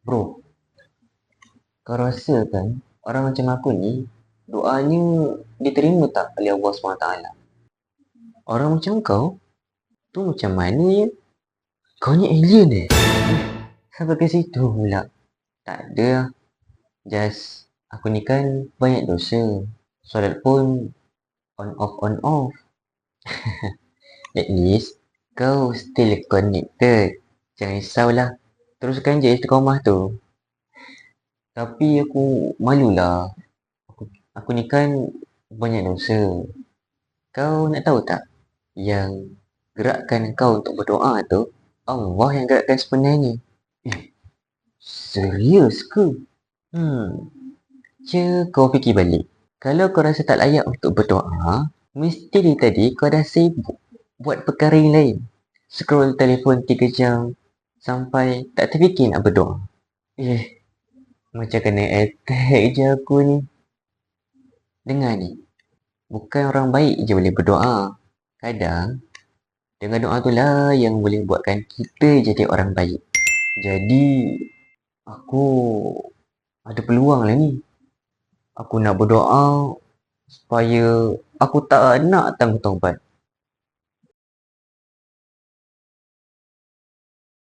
Bro, kau rasa kan orang macam aku ni doanya diterima tak oleh Allah SWT? Orang macam kau tu macam mana ya? Kau ni alien sampai ke situ pula. Tak ada lah. Just aku ni kan banyak dosa. Solat pun on off. At least kau still connected. Jangan risaulah. Teruskan je istiqamah tu. Tapi aku malulah. Aku ni kan banyak dosa. Kau nak tahu tak? Yang gerakkan kau untuk berdoa tu Allah yang gerakkan sebenarnya. Serius ke? Kau fikir balik. Kalau kau rasa tak layak untuk berdoa, mesti dari tadi kau dah sibuk buat perkara yang lain. Scroll telefon 3 jam sampai tak terfikir nak berdoa. Macam kena attack je aku ni. Dengar ni, bukan orang baik je boleh berdoa. Kadang, dengan doa tu lah yang boleh buatkan kita jadi orang baik. Jadi, aku ada peluang lah ni. Aku nak berdoa supaya aku tak nak tangguh taubat.